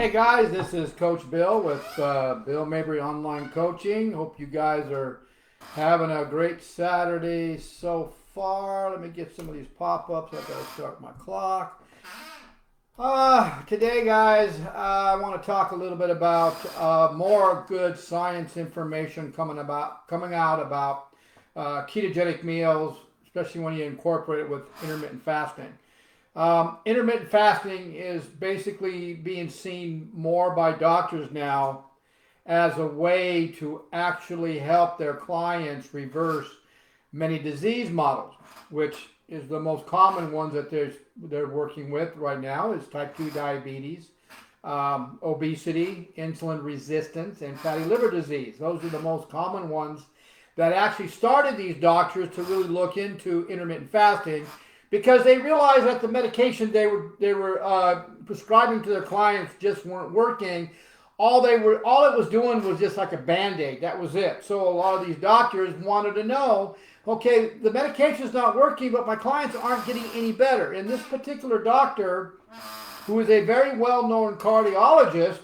Hey guys, this is Coach Bill with Bill Mabry Online Coaching. Hope you guys are having a great Saturday so far. Let me get some of these pop-ups. I've got to start my clock. Today, guys, I want to talk a little bit about more good science information coming out about ketogenic meals, especially when you incorporate it with intermittent fasting. Intermittent fasting is basically being seen more by doctors now as a way to actually help their clients reverse many disease models, which is the most common ones that they're working with right now is type 2 diabetes, obesity, insulin resistance, and fatty liver disease. Those are the most common ones that actually started these doctors to really look into intermittent fasting, because they realized that the medication they were prescribing to their clients just weren't working. All it was doing was just like a Band-Aid. That was it. So a lot of these doctors wanted to know, okay, the medication's not working, but my clients aren't getting any better. And this particular doctor, who is a very well-known cardiologist,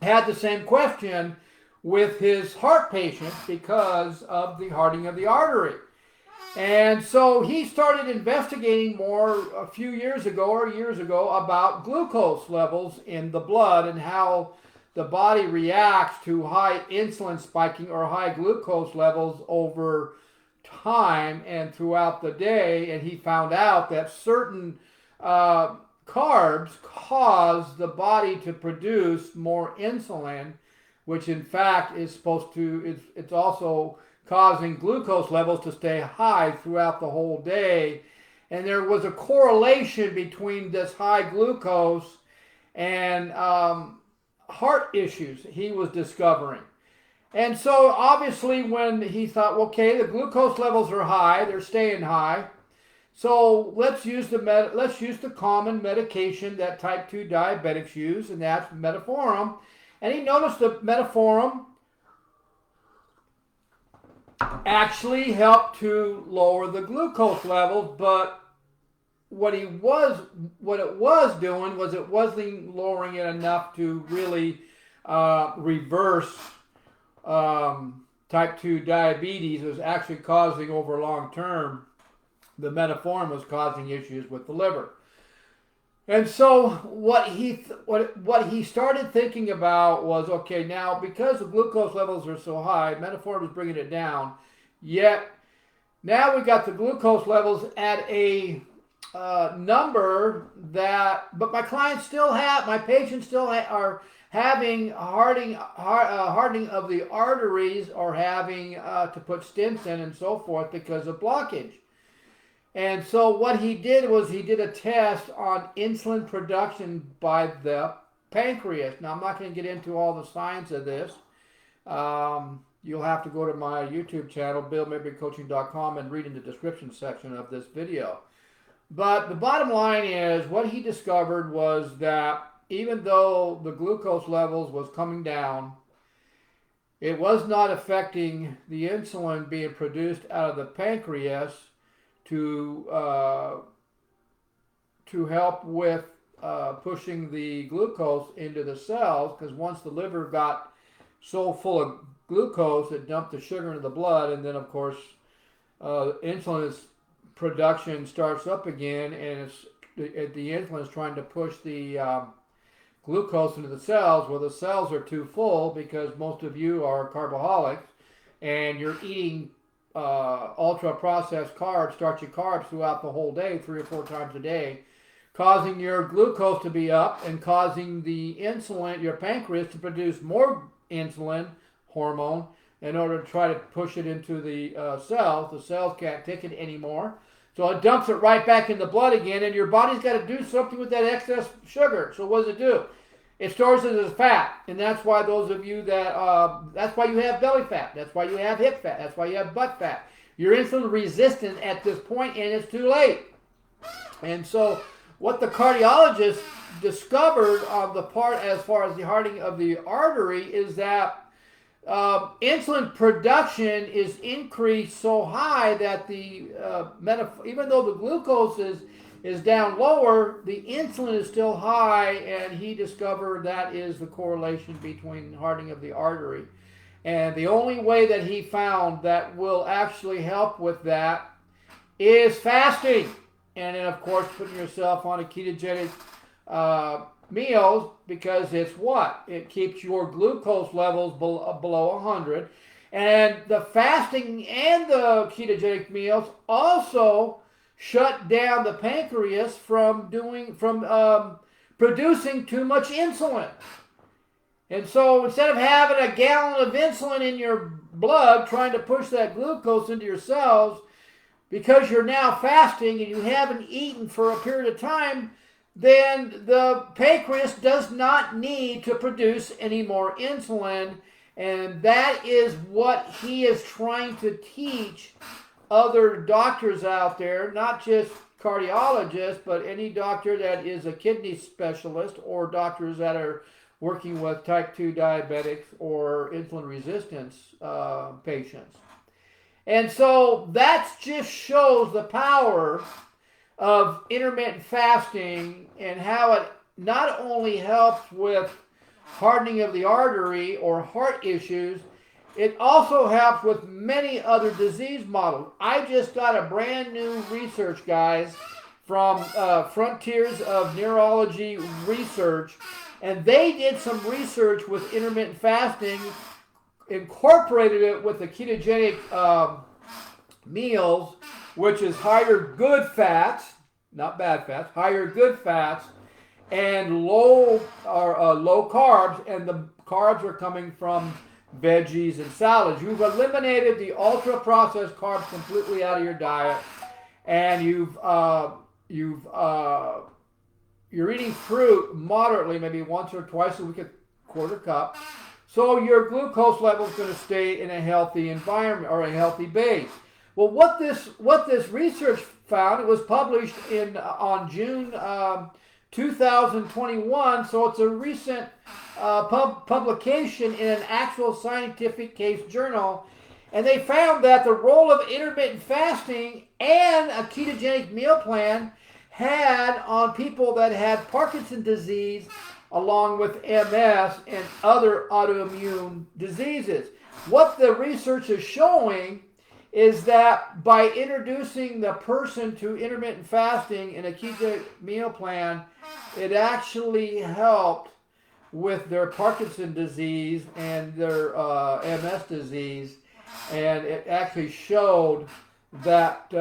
had the same question with his heart patients because of the hardening of the artery. And so he started investigating more a few years ago about glucose levels in the blood and how the body reacts to high insulin spiking or high glucose levels over time and throughout the day. And he found out that certain carbs cause the body to produce more insulin, which in fact is it's also causing glucose levels to stay high throughout the whole day. And there was a correlation between this high glucose and heart issues he was discovering. And so obviously when he thought, okay, the glucose levels are high, they're staying high, so let's use the common medication that type 2 diabetics use, and that's metformin. And he noticed that metformin actually helped to lower the glucose levels, but what it was doing was it wasn't lowering it enough to really reverse type 2 diabetes. It was actually causing, over long term, the metformin was causing issues with the liver. And so what he started thinking about was, okay, now because the glucose levels are so high, metformin is bringing it down, yet now we got the glucose levels at a number that, but my patients still are having hardening of the arteries, or having to put stents in and so forth because of blockage. And so what he did was he did a test on insulin production by the pancreas. Now, I'm not going to get into all the science of this. You'll have to go to my YouTube channel, BillMabryCoaching.com, and read in the description section of this video. But the bottom line is, what he discovered was that even though the glucose levels was coming down, it was not affecting the insulin being produced out of the pancreas to help with pushing the glucose into the cells, because once the liver got so full of glucose, it dumped the sugar into the blood, and then of course insulin production starts up again, and the insulin is trying to push the glucose into the cells. Well, the cells are too full because most of you are carboholics, and you're eating ultra-processed carbs, starchy carbs throughout the whole day, 3 or 4 times a day, causing your glucose to be up and causing the insulin, your pancreas, to produce more insulin hormone in order to try to push it into the cells. The cells can't take it anymore, so it dumps it right back in the blood again, and your body's got to do something with that excess sugar. So what does it do? It stores it as fat, and that's why those of you that's why you have belly fat, that's why you have hip fat, that's why you have butt fat. You're insulin resistant at this point, and it's too late. And so what the cardiologist discovered on the part as far as the hardening of the artery is that insulin production is increased so high that even though the glucose is down lower, the insulin is still high, and he discovered that is the correlation between hardening of the artery. And the only way that he found that will actually help with that is fasting. And then, of course, putting yourself on a ketogenic meals, because it's what? It keeps your glucose levels below 100. And the fasting and the ketogenic meals also shut down the pancreas from producing too much insulin. And so instead of having a gallon of insulin in your blood trying to push that glucose into your cells, because you're now fasting and you haven't eaten for a period of time, then the pancreas does not need to produce any more insulin. And that is what he is trying to teach other doctors out there, not just cardiologists, but any doctor that is a kidney specialist, or doctors that are working with type 2 diabetics or insulin resistance patients. And so that just shows the power of intermittent fasting and how it not only helps with hardening of the artery or heart issues, it also helps with many other disease models. I just got a brand new research, guys, from Frontiers of Neurology Research, and they did some research with intermittent fasting, incorporated it with the ketogenic meals, which is higher good fats, not bad fats, higher good fats, and low carbs, and the carbs are coming from veggies and salads. You've eliminated the ultra processed carbs completely out of your diet, and you're eating fruit moderately, maybe once or twice a week, a quarter cup. So your glucose level is going to stay in a healthy environment or a healthy base. Well, what this research found, it was published on June 2021, so it's a recent publication in an actual scientific case journal, and they found that the role of intermittent fasting and a ketogenic meal plan had on people that had Parkinson's disease, along with MS and other autoimmune diseases. What the research is showing is that by introducing the person to intermittent fasting in a ketogenic meal plan, it actually helped with their Parkinson's disease and their MS disease, and it actually showed that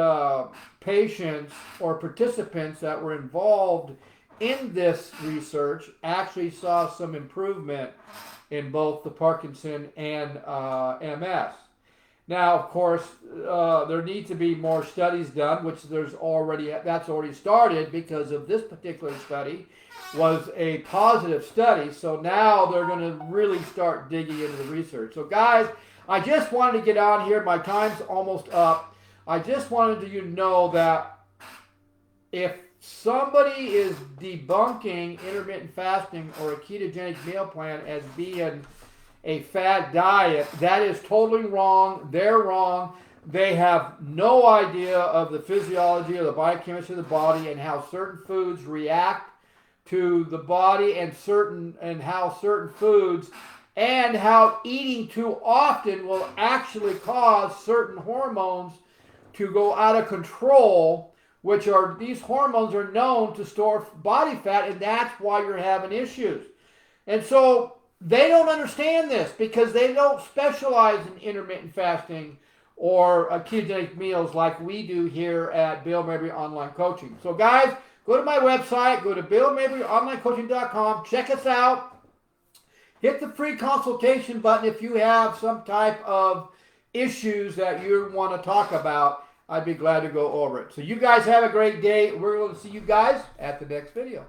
patients or participants that were involved in this research actually saw some improvement in both the Parkinson and MS. Now, of course, there need to be more studies done, which that's already started, because of this particular study was a positive study. So now they're going to really start digging into the research. So guys, I just wanted to get on here. My time's almost up. I just wanted you to know that if somebody is debunking intermittent fasting or a ketogenic meal plan as being a fad diet, that is totally wrong. They're wrong. They have no idea of the physiology or the biochemistry of the body, and how certain foods react to the body, and how certain foods and how eating too often will actually cause certain hormones to go out of control, these hormones are known to store body fat, and that's why you're having issues. And so they don't understand this, because they don't specialize in intermittent fasting or ketogenic meals like we do here at Bill Mabry Online Coaching. So guys, go to my website, go to BillMabryOnlineCoaching.com, check us out. Hit the free consultation button if you have some type of issues that you want to talk about. I'd be glad to go over it. So you guys have a great day. We're going to see you guys at the next video.